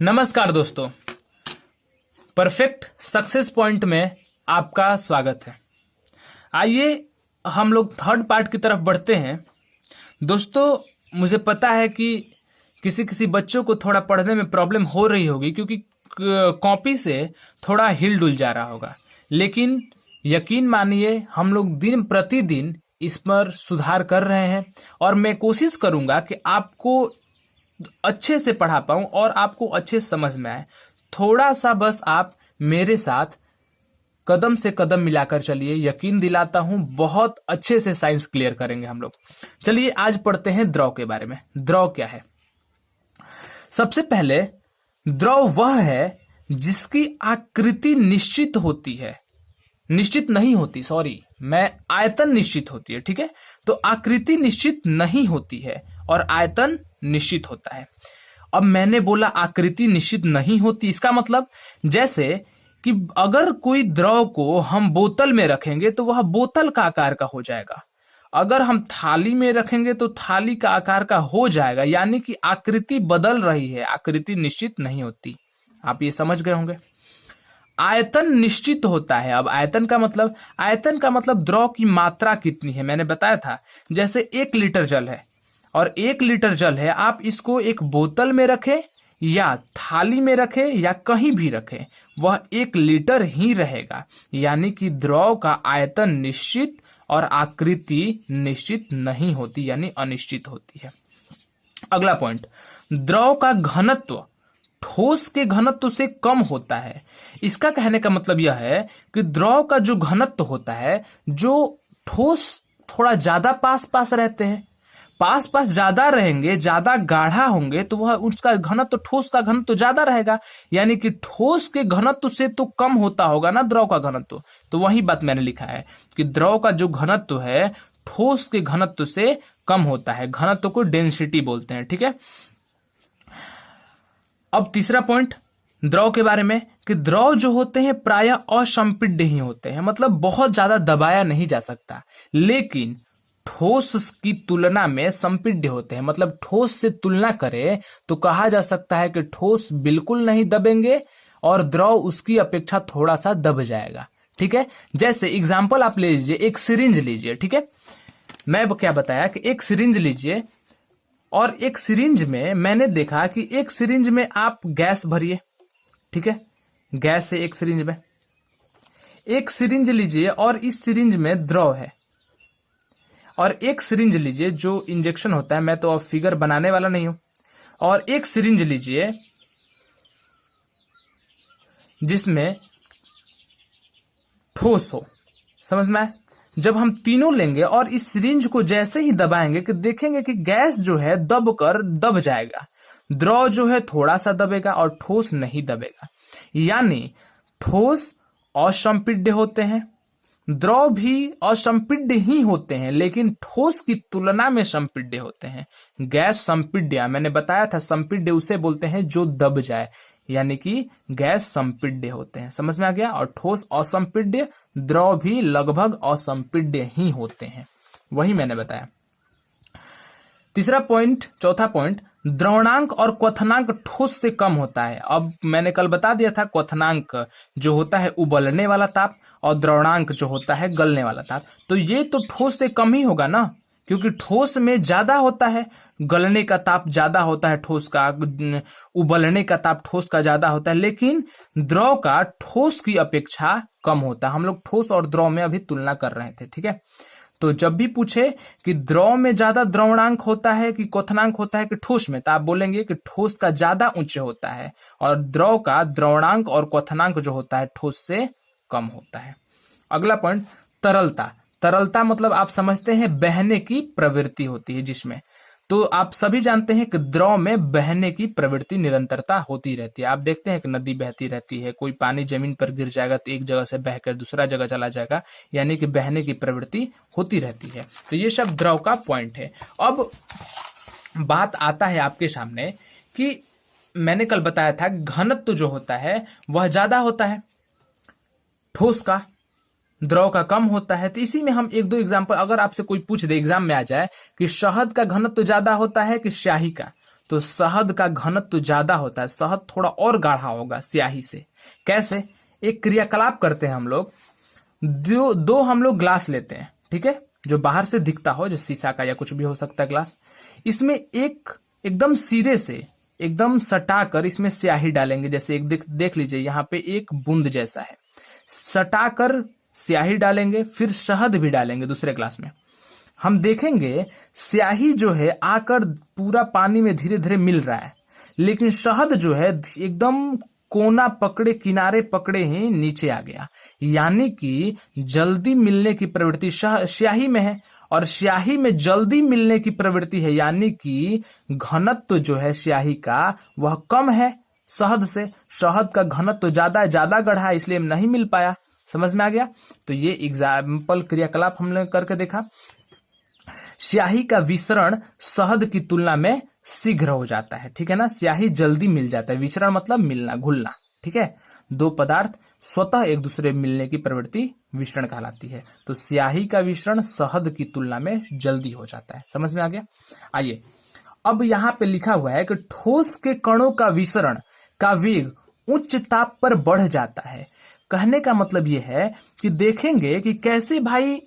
नमस्कार दोस्तों, perfect success point में आपका स्वागत है। आइए हम लोग थर्ड पार्ट की तरफ बढ़ते हैं। दोस्तों, मुझे पता है कि किसी किसी बच्चों को थोड़ा पढ़ने में प्रॉब्लम हो रही होगी क्योंकि कॉपी से थोड़ा हिल डुल जा रहा होगा, लेकिन यकीन मानिए हम लोग दिन प्रतिदिन इस पर सुधार कर रहे हैं और मैं कोशिश करूंगा कि आपको अच्छे से पढ़ा पाऊं और आपको अच्छे से समझ में आए। थोड़ा सा बस आप मेरे साथ कदम से कदम मिलाकर चलिए, यकीन दिलाता हूं बहुत अच्छे से साइंस क्लियर करेंगे हम लोग। चलिए आज पढ़ते हैं द्रव के बारे में। द्रव क्या है? सबसे पहले द्रव वह है जिसकी आकृति निश्चित होती है, निश्चित नहीं होती, आयतन निश्चित होती है। ठीक है, तो आकृति निश्चित नहीं होती है और आयतन निश्चित होता है। अब मैंने बोला आकृति निश्चित नहीं होती, इसका मतलब जैसे कि अगर कोई द्रव को हम बोतल में रखेंगे तो वह बोतल का आकार का हो जाएगा, अगर हम थाली में रखेंगे तो थाली का आकार का हो जाएगा, यानी कि आकृति बदल रही है, आकृति निश्चित नहीं होती। आप ये समझ गए होंगे। आयतन निश्चित होता है। अब आयतन का मतलब द्रव की मात्रा कितनी है। मैंने बताया था जैसे 1 लीटर जल है और 1 लीटर जल है, आप इसको एक बोतल में रखें या थाली में रखें या कहीं भी रखें, वह 1 लीटर ही रहेगा, यानी कि द्रव का आयतन निश्चित और आकृति निश्चित नहीं होती, यानी अनिश्चित होती है। अगला पॉइंट, द्रव का घनत्व ठोस के घनत्व से कम होता है। इसका कहने का मतलब यह है कि द्रव का जो घनत्व होता है, जो ठोस थोड़ा ज्यादा पास पास रहते हैं, पास पास ज्यादा रहेंगे, ज्यादा गाढ़ा होंगे, तो वह उसका घनत्व, ठोस का घनत्व ज्यादा रहेगा, यानी कि ठोस के घनत्व से तो कम होता होगा ना द्रव का घनत्व। तो वही बात मैंने लिखा है कि द्रव का जो घनत्व है ठोस के घनत्व से कम होता है। घनत्व को डेंसिटी बोलते हैं। ठीक है, अब तीसरा पॉइंट द्रव के बारे में कि द्रव जो होते हैं प्रायः असंपीड्य ही होते हैं, मतलब बहुत ज्यादा दबाया नहीं जा सकता, लेकिन ठोस की तुलना में संपीड्य होते हैं। मतलब ठोस से तुलना करें तो कहा जा सकता है कि ठोस बिल्कुल नहीं दबेंगे और द्रव उसकी अपेक्षा थोड़ा सा दब जाएगा। ठीक है, जैसे एग्जाम्पल आप ले लीजिए, एक सिरिंज लीजिए। ठीक है, मैं क्या बताया कि एक सिरिंज लीजिए और एक सिरिंज में मैंने देखा कि एक सिरिंज में आप गैस भरिए। ठीक है, गैस से एक सिरिंज में, एक सिरिंज लीजिए और इस सिरिंज में द्रव है, और एक सिरिंज लीजिए जो इंजेक्शन होता है, मैं तो अब फिगर बनाने वाला नहीं हूं, और एक सिरिंज लीजिए जिसमें ठोस हो। समझ में आए? जब हम तीनों लेंगे और इस सिरिंज को जैसे ही दबाएंगे कि देखेंगे कि गैस जो है दब जाएगा, द्रव जो है थोड़ा सा दबेगा और ठोस नहीं दबेगा। यानी ठोस असंपीड्य होते हैं, द्रव भी असंपीड्य ही होते हैं, लेकिन ठोस की तुलना में संपीड्य होते हैं। गैस संपीड्य, मैंने बताया था संपीड्य उसे बोलते हैं जो दब जाए, यानी कि गैस संपीड्य होते हैं। समझ में आ गया? और ठोस असंपीड्य, द्रव भी लगभग असंपीड्य ही होते हैं, वही मैंने बताया। तीसरा पॉइंट, चौथा पॉइंट, द्रवणांक और क्वथनांक ठोस से कम होता है। अब मैंने कल बता दिया था क्वथनांक जो होता है उबलने वाला ताप और द्रवणांक जो होता है गलने वाला ताप। तो ये तो ठोस से कम ही होगा ना, क्योंकि ठोस में ज्यादा होता है, गलने का ताप ज्यादा होता है ठोस का, उबलने का ताप ठोस का ज्यादा होता है, लेकिन द्रव का ठोस की अपेक्षा कम होता है। हम लोग ठोस और द्रव में अभी तुलना कर रहे थे। ठीक है, तो जब भी पूछे कि द्रव में ज्यादा द्रवणांक होता है कि क्वथनांक होता है कि ठोस में, तो आप बोलेंगे कि ठोस का ज्यादा उच्च होता है और द्रव का द्रवणांक और क्वथनांक जो होता है ठोस से कम होता है। अगला पॉइंट, तरलता। तरलता मतलब आप समझते हैं बहने की प्रवृत्ति होती है जिसमें, तो आप सभी जानते हैं कि द्रव में बहने की प्रवृत्ति निरंतरता होती रहती है। आप देखते हैं कि नदी बहती रहती है, कोई पानी जमीन पर गिर जाएगा तो एक जगह से बहकर दूसरा जगह चला जाएगा, यानी कि बहने की प्रवृत्ति होती रहती है। तो ये सब द्रव का पॉइंट है। अब बात आता है आपके सामने कि मैंने कल बताया था घनत्व जो होता है वह ज्यादा होता है ठोस का, द्रव का कम होता है। तो इसी में हम एक दो एग्जांपल, अगर आपसे कोई पूछ दे एग्जाम में आ जाए कि शहद का घनत्व ज्यादा होता है कि स्याही का, तो शहद का घनत्व तो ज्यादा होता है, शहद थोड़ा और गाढ़ा होगा स्याही से। कैसे? एक क्रियाकलाप करते हैं हम लोग, दो हम लोग ग्लास लेते हैं, ठीक है, जो बाहर से दिखता हो, जो शीशा का या कुछ भी हो सकता है ग्लास। इसमें एकदम सिरे से एकदम सटाकर इसमें स्याही डालेंगे। जैसे एक देख लीजिए यहाँ पे एक बूंद जैसा है, सटाकर स्याही डालेंगे, फिर शहद भी डालेंगे दूसरे ग्लास में। हम देखेंगे स्याही जो है आकर पूरा पानी में धीरे धीरे मिल रहा है, लेकिन शहद जो है एकदम कोना पकड़े, किनारे पकड़े ही नीचे आ गया। यानी कि जल्दी मिलने की प्रवृत्ति स्याही में है, और स्याही में जल्दी मिलने की प्रवृत्ति है, यानी कि घनत्व जो है स्याही का वह कम है शहद से। शहद का घनत्व ज्यादा गढ़ा है, इसलिए नहीं मिल पाया। समझ में आ गया? तो ये एग्जाम्पल क्रियाकलाप हमने करके देखा। स्याही का विसरण शहद की तुलना में शीघ्र हो जाता है, ठीक है ना। स्याही जल्दी मिल जाता है, विसरण मतलब मिलना, घुलना, ठीक है। दो पदार्थ स्वतः एक दूसरे मिलने की प्रवृत्ति विसरण कहलाती है। तो स्याही का विसरण शहद की तुलना में जल्दी हो जाता है। समझ में आ गया? आइए, अब यहाँ पे लिखा हुआ है कि ठोस के कणों का विसरण का वेग उच्च ताप पर बढ़ जाता है। कहने का मतलब यह है कि देखेंगे कि कैसे भाई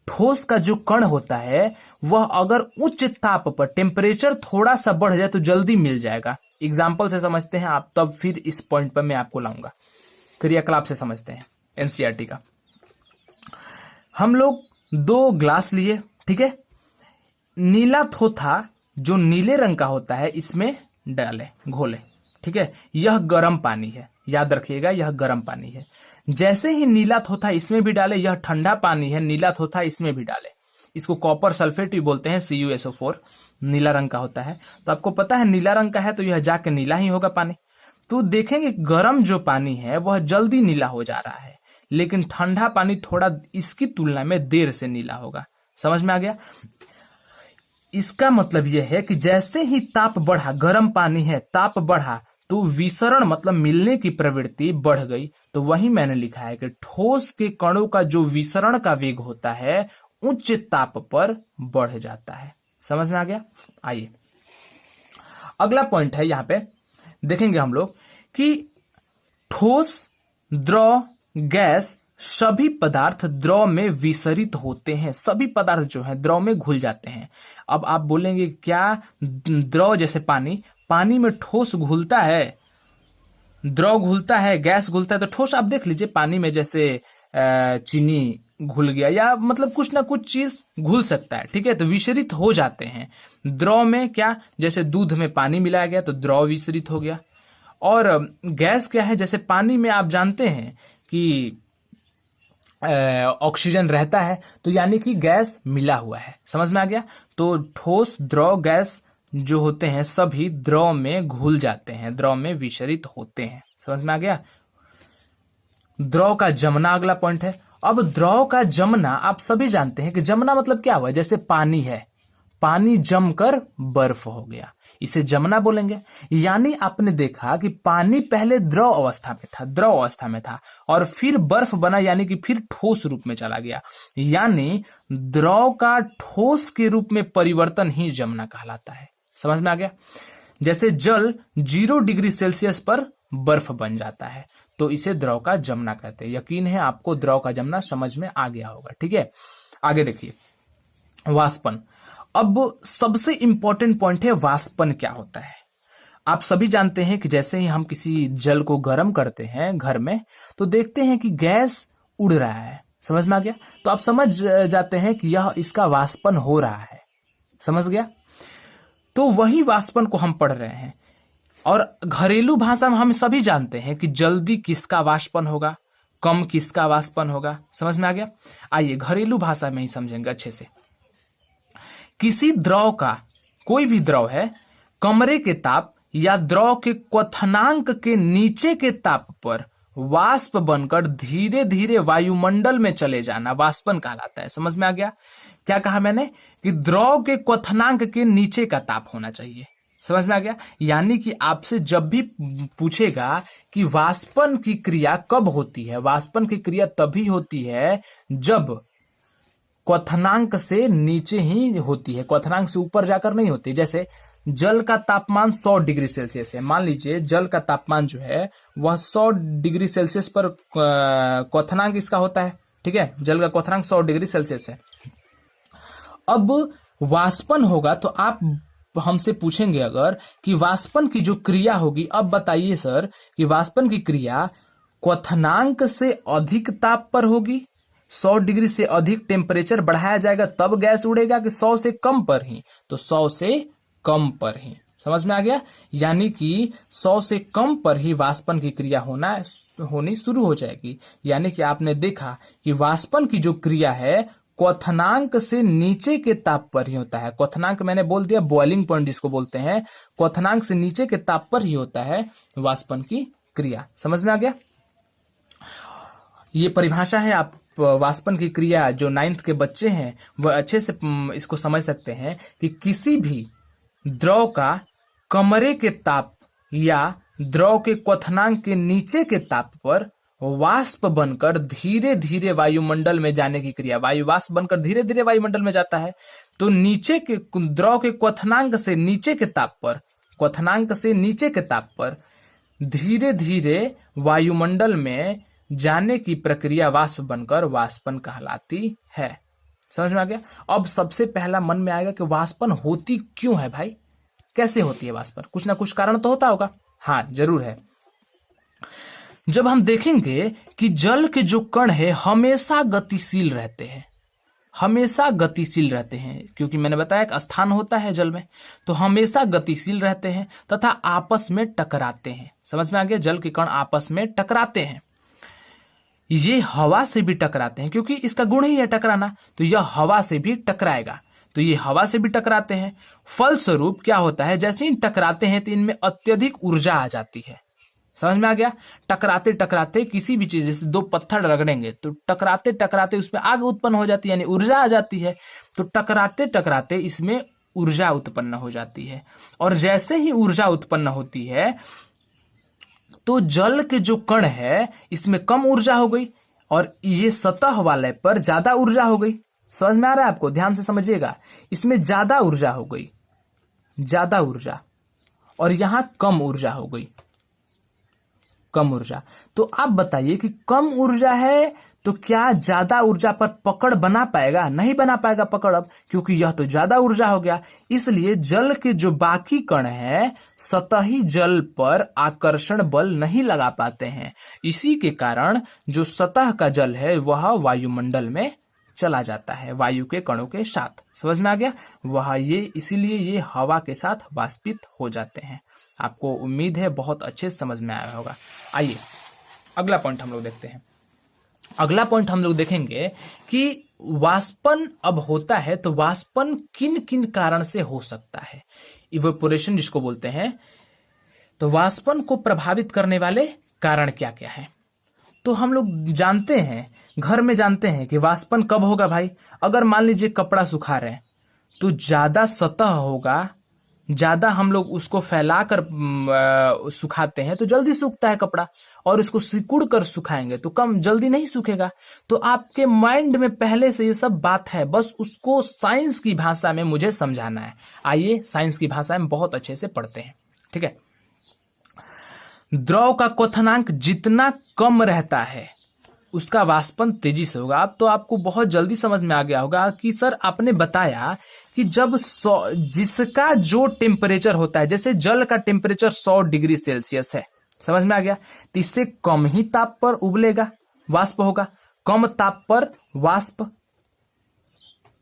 ठोस का जो कण होता है वह अगर उच्च ताप पर, टेम्परेचर थोड़ा सा बढ़ जाए तो जल्दी मिल जाएगा। एग्जाम्पल से समझते हैं आप, तब फिर इस पॉइंट पर मैं आपको लाऊंगा। क्रियाकलाप से समझते हैं एनसीईआरटी का। हम लोग दो ग्लास लिए, ठीक है। नीला थोथा जो नीले रंग का होता है इसमें डाले, घोले, ठीक है। यह गर्म पानी है, याद रखिएगा, यह गर्म पानी है। जैसे ही नीला थोथा इसमें भी डाले, यह ठंडा पानी है, नीला थोथा इसमें भी डाले। इसको कॉपर सल्फेट भी बोलते हैं, CuSO4, नीला रंग का होता है। तो आपको पता है नीला रंग का है तो यह जाके नीला ही होगा पानी। तो देखेंगे गर्म जो पानी है वह जल्दी नीला हो जा रहा है, लेकिन ठंडा पानी थोड़ा इसकी तुलना में देर से नीला होगा। समझ में आ गया? इसका मतलब यह है कि जैसे ही ताप बढ़ा, गर्म पानी है, ताप बढ़ा तो विसरण मतलब मिलने की प्रवृत्ति बढ़ गई। तो वही मैंने लिखा है कि ठोस के कणों का जो विसरण का वेग होता है उच्च ताप पर बढ़ जाता है। समझ में आ गया? आइए, अगला पॉइंट है, यहां पे देखेंगे हम लोग कि ठोस, द्रव, गैस सभी पदार्थ द्रव में विसरित होते हैं। सभी पदार्थ जो है द्रव में घुल जाते हैं। अब आप बोलेंगे क्या द्रव जैसे पानी में ठोस घुलता है, द्रव घुलता है, गैस घुलता है? तो ठोस आप देख लीजिए, पानी में जैसे चीनी घुल गया या मतलब कुछ ना कुछ चीज घुल सकता है, ठीक है, तो विसरित हो जाते हैं। द्रव में क्या, जैसे दूध में पानी मिलाया गया तो द्रव विसरित हो गया। और गैस क्या है, जैसे पानी में आप जानते हैं कि ऑक्सीजन रहता है, तो यानी कि गैस मिला हुआ है। समझ में आ गया? तो ठोस, द्रव, गैस जो होते हैं सभी द्रव में घुल जाते हैं, द्रव में विसरित होते हैं। समझ में आ गया? द्रव का जमना अगला पॉइंट है। अब द्रव का जमना आप सभी जानते हैं कि जमना मतलब क्या हुआ, जैसे पानी है, पानी जमकर बर्फ हो गया, इसे जमना बोलेंगे। यानी आपने देखा कि पानी पहले द्रव अवस्था में था और फिर बर्फ बना, यानी कि फिर ठोस रूप में चला गया। यानी द्रव का ठोस के रूप में परिवर्तन ही जमना कहलाता है। समझ में आ गया? जैसे जल 0 डिग्री सेल्सियस पर बर्फ बन जाता है, तो इसे द्रव का जमना कहते हैं। यकीन है आपको द्रव का जमना समझ में आ गया होगा, ठीक है। आगे देखिए, वाष्पन। अब सबसे इंपॉर्टेंट पॉइंट है वाष्पन क्या होता है। आप सभी जानते हैं कि जैसे ही हम किसी जल को गर्म करते हैं घर में, तो देखते हैं कि गैस उड़ रहा है। समझ में आ गया? तो आप समझ जाते हैं कि यह इसका वाष्पन हो रहा है। समझ गया? तो वही वाष्पन को हम पढ़ रहे हैं। और घरेलू भाषा में हम सभी जानते हैं कि जल्दी किसका वाष्पन होगा, कम किसका वाष्पन होगा। समझ में आ गया? आइए घरेलू भाषा में ही समझेंगे अच्छे से। किसी द्रव का, कोई भी द्रव है, कमरे के ताप या द्रव के क्वथनांक के नीचे के ताप पर वाष्प बनकर धीरे धीरे वायुमंडल में चले जाना वाष्पन कहलाता है। समझ में आ गया? क्या कहा मैंने कि द्रव के क्वथनांक के नीचे का ताप होना चाहिए। समझ में आ गया? यानी कि आपसे जब भी पूछेगा कि वाष्पन की क्रिया कब होती है, वाष्पन की क्रिया तभी होती है जब क्वथनांक से नीचे ही होती है, क्वथनांक से ऊपर जाकर नहीं होती। जैसे जल का तापमान 100 डिग्री सेल्सियस है, मान लीजिए जल का तापमान जो है वह 100 डिग्री सेल्सियस पर क्वथनांक इसका होता है, ठीक है, जल का क्वथनांक 100 डिग्री सेल्सियस है। अब वाष्पन होगा तो आप हमसे पूछेंगे अगर कि वाष्पन की जो क्रिया होगी, अब बताइए सर कि वाष्पन की क्रिया क्वथनांक से अधिक ताप पर होगी, 100 डिग्री से अधिक टेम्परेचर बढ़ाया जाएगा तब गैस उड़ेगा, कि 100 से कम पर ही? तो 100 से कम पर ही। समझ में आ गया? यानी कि 100 से कम पर ही वाष्पन की क्रिया होनी शुरू हो जाएगी। यानी कि आपने देखा कि वाष्पन की जो क्रिया है क्वथनांक से नीचे के ताप पर ही होता है। क्वथनांक मैंने बोल दिया बॉइलिंग पॉइंट जिसको बोलते हैं, क्वथनांक से नीचे के ताप पर ही होता है वाष्पन की क्रिया। समझ में आ गया? ये परिभाषा है, आप वाष्पन की क्रिया जो 9th के बच्चे हैं वह अच्छे से इसको समझ सकते हैं कि किसी भी द्रव का कमरे के ताप या द्रव के क्वथनांक के नीचे के ताप पर वाष्प बनकर धीरे धीरे वायुमंडल में जाने की क्रिया, वायु वाष्प बनकर धीरे धीरे वायुमंडल में जाता है। तो नीचे के द्रव के क्वथनांक से नीचे के ताप पर, क्वथनांक से नीचे के ताप पर धीरे धीरे वायुमंडल में जाने की प्रक्रिया वाष्प बनकर वाष्पन कहलाती है। समझ में आ गया? अब सबसे पहला मन में आएगा कि वाष्पन होती क्यों है भाई, कैसे होती है वाष्पन? कुछ ना कुछ कारण तो होता होगा। हाँ जरूर है। जब हम देखेंगे कि जल के जो कण है हमेशा गतिशील रहते हैं, हमेशा गतिशील रहते हैं, क्योंकि मैंने बताया एक स्थान होता है जल में, तो हमेशा गतिशील रहते हैं तथा आपस में टकराते हैं। समझ में आ गया? जल के कण आपस में टकराते हैं। ये हवा से भी टकराते हैं, क्योंकि इसका गुण ही है टकराना, तो यह हवा से भी टकराएगा। तो ये हवा से भी टकराते हैं। फलस्वरूप क्या होता है, जैसे ही टकराते हैं तो इनमें अत्यधिक ऊर्जा आ जाती है। समझ में आ गया? टकराते टकराते किसी भी चीज, जैसे दो पत्थर रगड़ेंगे तो टकराते टकराते उसमें आग उत्पन्न हो जाती है, यानी ऊर्जा आ जाती है। तो टकराते टकराते इसमें ऊर्जा उत्पन्न हो जाती है, और जैसे ही ऊर्जा उत्पन्न होती है तो जल के जो कण है इसमें कम ऊर्जा हो गई और ये सतह वाले पर ज्यादा ऊर्जा हो गई। समझ में आ रहा है आपको? ध्यान से समझिएगा। इसमें ज्यादा ऊर्जा हो गई, ज्यादा ऊर्जा, और यहां कम ऊर्जा हो गई, कम ऊर्जा। तो आप बताइए कि कम ऊर्जा है तो क्या ज्यादा ऊर्जा पर पकड़ बना पाएगा? नहीं बना पाएगा पकड़ अब, क्योंकि यह तो ज्यादा ऊर्जा हो गया। इसलिए जल के जो बाकी कण हैं सतही जल पर आकर्षण बल नहीं लगा पाते हैं। इसी के कारण जो सतह का जल है वह वायुमंडल में चला जाता है वायु के कणों के साथ। समझ में आ गया? वह इसीलिए ये हवा के साथ वाष्पित हो जाते हैं। आपको उम्मीद है बहुत अच्छे से समझ में आया होगा। आइए अगला पॉइंट हम लोग देखते हैं। अगला पॉइंट हम लोग देखेंगे कि वाष्पन अब होता है तो वाष्पन किन किन कारण से हो सकता है, इवेपोरेशन जिसको बोलते हैं। तो वाष्पन को प्रभावित करने वाले कारण क्या क्या हैं? तो हम लोग जानते हैं, घर में जानते हैं कि वाष्पन कब होगा भाई? अगर मान लीजिए कपड़ा सुखा रहे हैं तो ज्यादा सतह होगा, ज्यादा हम लोग उसको फैलाकर सुखाते हैं तो जल्दी सूखता है कपड़ा, और इसको सिकुड़ कर सुखाएंगे तो कम जल्दी नहीं सूखेगा। तो आपके माइंड में पहले से ये सब बात है, बस उसको साइंस की भाषा में मुझे समझाना है। आइए साइंस की भाषा में बहुत अच्छे से पढ़ते हैं, ठीक है। द्रव का क्वथनांक जितना कम रहता है उसका वाष्पन तेजी से होगा। अब तो आपको बहुत जल्दी समझ में आ गया होगा कि सर आपने बताया कि जब जिसका जो टेम्परेचर होता है, जैसे जल का टेम्परेचर 100 डिग्री सेल्सियस है, समझ में आ गया, तो इससे कम ही ताप पर उबलेगा, वाष्प होगा, कम ताप पर वाष्प।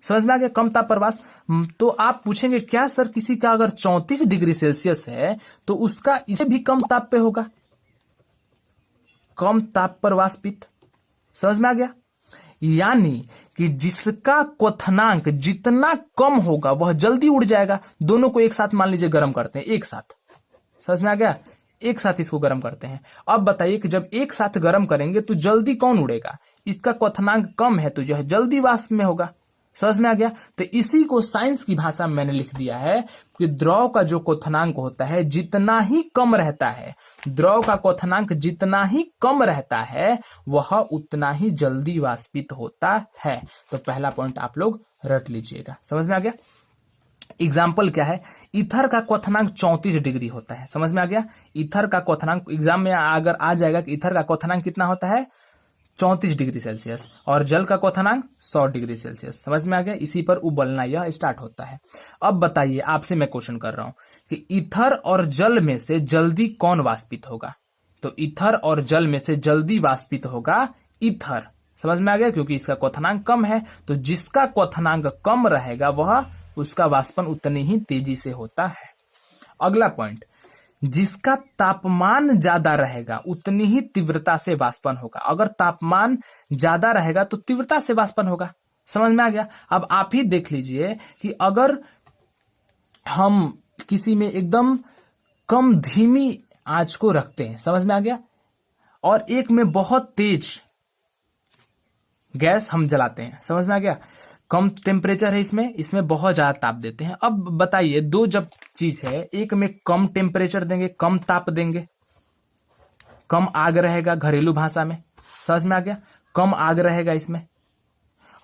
समझ में आ गया? कम ताप पर वाष्प। तो आप पूछेंगे क्या सर किसी का अगर 34 डिग्री सेल्सियस है तो उसका इसे भी कम ताप पे होगा, कम ताप पर वाष्पित। समझ में आ गया? यानी कि जिसका क्वथनांक जितना कम होगा वह जल्दी उड़ जाएगा। दोनों को एक साथ मान लीजिए गर्म करते हैं, एक साथ। समझ में आ गया? एक साथ इसको गर्म करते हैं। अब बताइए कि जब एक साथ गर्म करेंगे तो जल्दी कौन उड़ेगा? इसका क्वथनांक कम है तो यह जल्दी वाष्प में होगा। समझ में आ गया? तो इसी को साइंस की भाषा में मैंने लिख दिया है कि द्रव का जो क्वथनांक होता है जितना ही कम रहता है, द्रव का क्वथनांक जितना ही कम रहता है वह उतना ही जल्दी वाष्पित होता है। तो पहला पॉइंट आप लोग रट लीजिएगा। समझ में आ गया? एग्जाम्पल क्या है, ईथर का क्वथनांक 34 डिग्री होता है। समझ में आ गया? ईथर का क्वथनांक एग्जाम में अगर आ जाएगा कि ईथर का क्वथनांक कितना होता है, 34 डिग्री सेल्सियस, और जल का क्वथनांक 100 डिग्री सेल्सियस। समझ में आ गया? इसी पर उबलना यह स्टार्ट होता है। अब बताइए, आपसे मैं क्वेश्चन कर रहा हूं कि ईथर और जल में से जल्दी कौन वाष्पित होगा? तो ईथर और जल में से जल्दी वाष्पित होगा ईथर। समझ में आ गया? क्योंकि इसका क्वथनांक कम है, तो जिसका क्वथनांक कम रहेगा वह उसका वाष्पन उतनी ही तेजी से होता है। अगला पॉइंट, जिसका तापमान ज्यादा रहेगा उतनी ही तीव्रता से वाष्पन होगा। अगर तापमान ज्यादा रहेगा तो तीव्रता से वाष्पन होगा। समझ में आ गया? अब आप ही देख लीजिए कि अगर हम किसी में एकदम कम धीमी आंच को रखते हैं, समझ में आ गया, और एक में बहुत तेज गैस हम जलाते हैं, समझ में आ गया, कम टेम्परेचर है इसमें बहुत ज्यादा ताप देते हैं। अब बताइए, दो जब चीज है, एक में कम टेम्परेचर देंगे, कम ताप देंगे, कम आग रहेगा, घरेलू भाषा में, समझ में आ गया, कम आग रहेगा इसमें,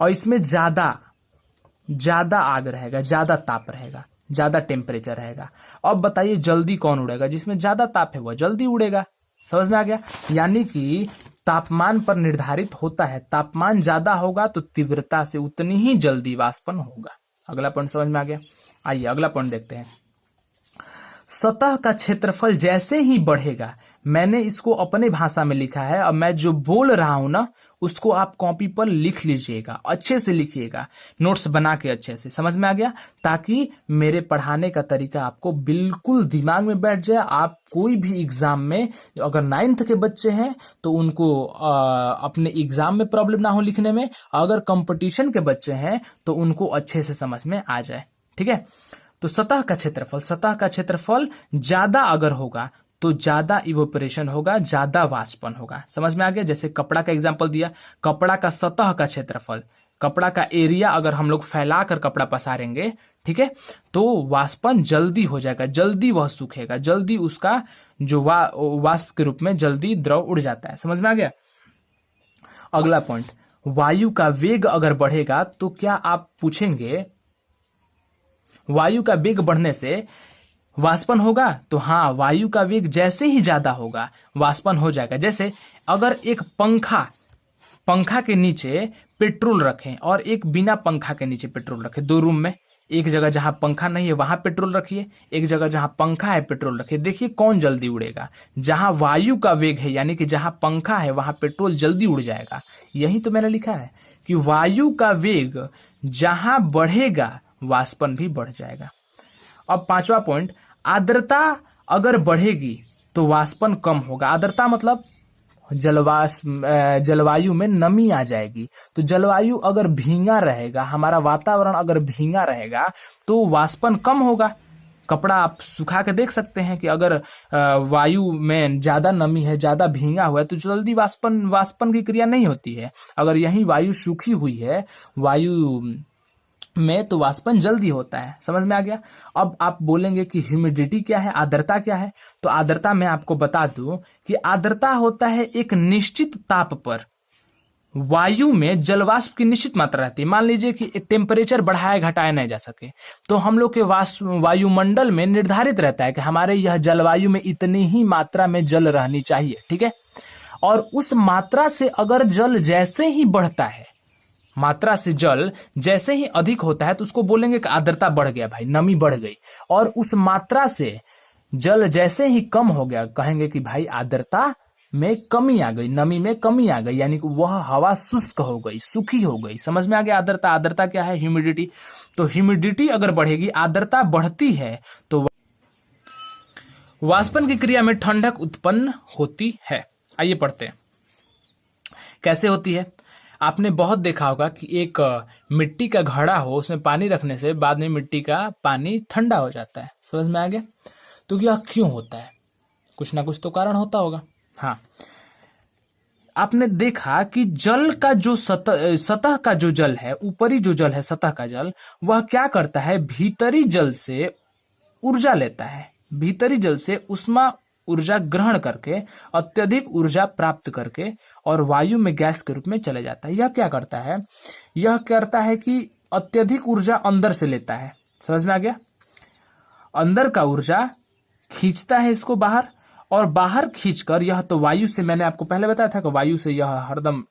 और इसमें ज्यादा आग रहेगा, ज्यादा ताप रहेगा, ज्यादा टेम्परेचर रहेगा। अब बताइए जल्दी कौन उड़ेगा? जिसमें ज्यादा ताप है वह जल्दी उड़ेगा। समझ में आ गया? यानी कि तापमान पर निर्धारित होता है, तापमान ज्यादा होगा तो तीव्रता से उतनी ही जल्दी वाष्पन होगा। अगला पॉइंट समझ में आ गया? आइए अगला पॉइंट देखते हैं। सतह का क्षेत्रफल जैसे ही बढ़ेगा, मैंने इसको अपने भाषा में लिखा है, अब मैं जो बोल रहा हूं ना उसको आप कॉपी पर लिख लीजिएगा, अच्छे से लिखिएगा, नोट्स बना के अच्छे से। समझ में आ गया? ताकि मेरे पढ़ाने का तरीका आपको बिल्कुल दिमाग में बैठ जाए। आप कोई भी एग्जाम में, अगर 9th के बच्चे हैं तो उनको अपने एग्जाम में प्रॉब्लम ना हो लिखने में, अगर कंपटीशन के बच्चे हैं तो उनको अच्छे से समझ में आ जाए। ठीक है? तो सतह का क्षेत्रफल ज्यादा अगर होगा तो ज्यादा इवोपरेशन होगा, ज्यादा वाष्पन होगा। समझ में आ गया? जैसे कपड़ा का एग्जांपल दिया, कपड़ा का सतह का क्षेत्रफल, कपड़ा का एरिया अगर हम लोग फैलाकर कपड़ा पसारेंगे, ठीक है, तो वाष्पन जल्दी हो जाएगा, जल्दी वह सूखेगा, जल्दी उसका जो वाष्प के रूप में जल्दी द्रव उड़ जाता है। समझ में आ गया? अगला पॉइंट, वायु का वेग अगर बढ़ेगा तो क्या आप पूछेंगे वायु का वेग बढ़ने से वाष्पन होगा? तो हाँ, वायु का वेग जैसे ही ज्यादा होगा वाष्पन हो जाएगा। जैसे अगर एक पंखा के नीचे पेट्रोल रखें और एक बिना पंखा के नीचे पेट्रोल रखें, दो रूम में, एक जगह जहां पंखा नहीं है वहां पेट्रोल रखिए, एक जगह जहां पंखा है पेट्रोल रखिए, देखिए कौन जल्दी उड़ेगा? जहां वायु का वेग है, यानी कि जहां पंखा है वहां पेट्रोल जल्दी उड़ जाएगा। यही तो मैंने लिखा है कि वायु का वेग जहां बढ़ेगा वाष्पन भी बढ़ जाएगा। अब 5वां पॉइंट, आर्द्रता अगर बढ़ेगी तो वाष्पन कम होगा। आर्द्रता मतलब जलवायु में नमी आ जाएगी। तो जलवायु अगर भींगा रहेगा, हमारा वातावरण अगर भींगा रहेगा तो वाष्पन कम होगा। कपड़ा आप सुखा के देख सकते हैं कि अगर वायु में ज्यादा नमी है, ज्यादा भींगा हुआ है तो जल्दी वाष्पन की क्रिया नहीं होती है। अगर यही वायु सूखी हुई है वायु में तो वाष्पन जल्दी होता है। समझ में आ गया? अब आप बोलेंगे कि ह्यूमिडिटी क्या है, आर्द्रता क्या है? तो आर्द्रता मैं आपको बता दूं कि आर्द्रता होता है एक निश्चित ताप पर वायु में जलवाष्प की निश्चित मात्रा रहती है। मान लीजिए कि टेम्परेचर बढ़ाया घटाया नहीं जा सके, तो हम लोग के वायुमंडल में निर्धारित रहता है कि हमारे यह जलवायु में इतनी ही मात्रा में जल रहनी चाहिए। ठीक है? और उस मात्रा से अगर जल जैसे ही बढ़ता है, मात्रा से जल जैसे ही अधिक होता है तो उसको बोलेंगे कि आर्द्रता बढ़ गया, भाई नमी बढ़ गई। और उस मात्रा से जल जैसे ही कम हो गया कहेंगे कि भाई आर्द्रता में कमी आ गई, नमी में कमी आ गई, यानी कि वह हवा शुष्क हो गई, सूखी हो गई। समझ में आ गया? आर्द्रता क्या है? ह्यूमिडिटी। तो ह्यूमिडिटी अगर बढ़ेगी, आर्द्रता बढ़ती है तो वाष्पन की क्रिया में ठंडक उत्पन्न होती है। आइए पढ़ते हैं कैसे होती है। आपने बहुत देखा होगा कि एक मिट्टी का घड़ा हो, उसमें पानी रखने से बाद में मिट्टी का पानी ठंडा हो जाता है। समझ में आ गया? तो यह क्यों होता है? कुछ ना कुछ तो कारण होता होगा। हाँ, आपने देखा कि जल का जो सतह का जो जल है, ऊपरी जो जल है सतह का जल, वह क्या करता है? भीतरी जल से ऊर्जा लेता है, भीतरी जल से उष्मा ऊर्जा ग्रहण करके अत्यधिक ऊर्जा प्राप्त करके और वायु में गैस के रूप में चले जाता है। यह क्या करता है? यह करता है कि अत्यधिक ऊर्जा अंदर से लेता है। समझ में आ गया। अंदर का ऊर्जा खींचता है इसको बाहर, और बाहर खींचकर यह तो वायु से, मैंने आपको पहले बताया था कि वायु से यह हरदम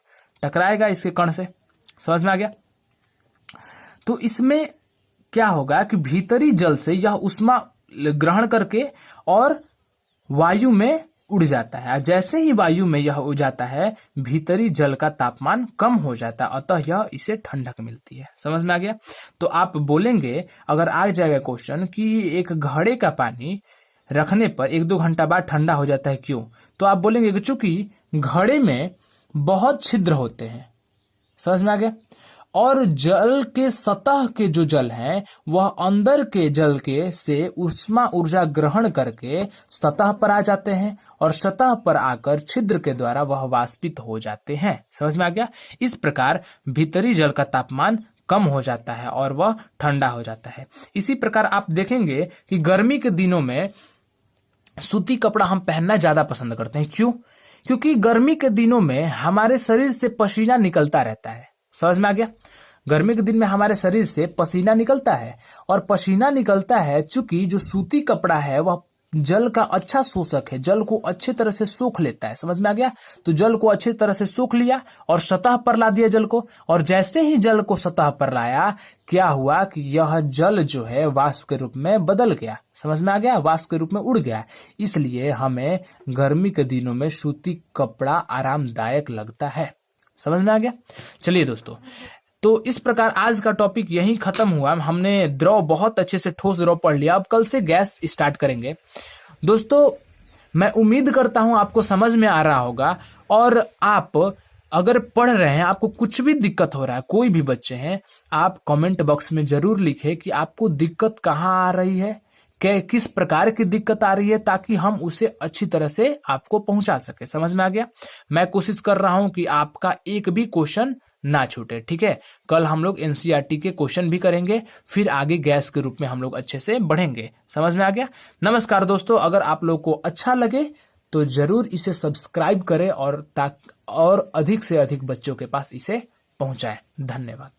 टकराएगा इसके कण से। समझ में आ गया। तो इसमें क्या होगा कि भीतरी जल से यह ऊष्मा ग्रहण करके और वायु में उड़ जाता है। जैसे ही वायु में यह उड़ जाता है, भीतरी जल का तापमान कम हो जाता है, अतः यह इसे ठंडक मिलती है। समझ में आ गया। तो आप बोलेंगे, अगर आ जाएगा क्वेश्चन कि एक घड़े का पानी रखने पर 1-2 घंटा बाद ठंडा हो जाता है, क्यों? तो आप बोलेंगे कि चूंकि घड़े में बहुत छिद्र होते हैं। समझ में आ गया। और जल के सतह के जो जल हैं वह अंदर के जल के से ऊष्मा ऊर्जा ग्रहण करके सतह पर आ जाते हैं, और सतह पर आकर छिद्र के द्वारा वह वाष्पित हो जाते हैं। समझ में आ गया। इस प्रकार भीतरी जल का तापमान कम हो जाता है और वह ठंडा हो जाता है। इसी प्रकार आप देखेंगे कि गर्मी के दिनों में सूती कपड़ा हम पहनना ज्यादा पसंद करते हैं। क्यों? क्योंकि गर्मी के दिनों में हमारे शरीर से पसीना निकलता रहता है। समझ में आ गया। गर्मी के दिन में हमारे शरीर से पसीना निकलता है, और पसीना निकलता है चूंकि जो सूती कपड़ा है वह जल का अच्छा शोषक है, जल को अच्छी तरह से सोख लेता है। समझ में आ गया। तो जल को अच्छी तरह से सोख लिया और सतह पर ला दिया जल को, और जैसे ही जल को सतह पर लाया, क्या हुआ कि यह जल जो है वाष्प के रूप में बदल गया। समझ में आ गया। वाष्प के रूप में उड़ गया। इसलिए हमें गर्मी के दिनों में सूती कपड़ा आरामदायक लगता है। समझ में आ गया। चलिए दोस्तों, तो इस प्रकार आज का टॉपिक यहीं खत्म हुआ। हमने द्रव बहुत अच्छे से ठोस द्रव पढ़ लिया। अब कल से गैस स्टार्ट करेंगे। दोस्तों, मैं उम्मीद करता हूं आपको समझ में आ रहा होगा, और आप अगर पढ़ रहे हैं, आपको कुछ भी दिक्कत हो रहा है, कोई भी बच्चे हैं, आप कमेंट बॉक्स में जरूर लिखें कि आपको दिक्कत कहाँ आ रही है, किस प्रकार की दिक्कत आ रही है, ताकि हम उसे अच्छी तरह से आपको पहुंचा सके। समझ में आ गया। मैं कोशिश कर रहा हूं कि आपका एक भी क्वेश्चन ना छूटे। ठीक है। कल हम लोग एनसीईआरटी के क्वेश्चन भी करेंगे, फिर आगे गैस के रूप में हम लोग अच्छे से बढ़ेंगे। समझ में आ गया। नमस्कार दोस्तों, अगर आप लोग को अच्छा लगे तो जरूर इसे सब्सक्राइब करें, और अधिक से अधिक बच्चों के पास इसे पहुंचाएं। धन्यवाद।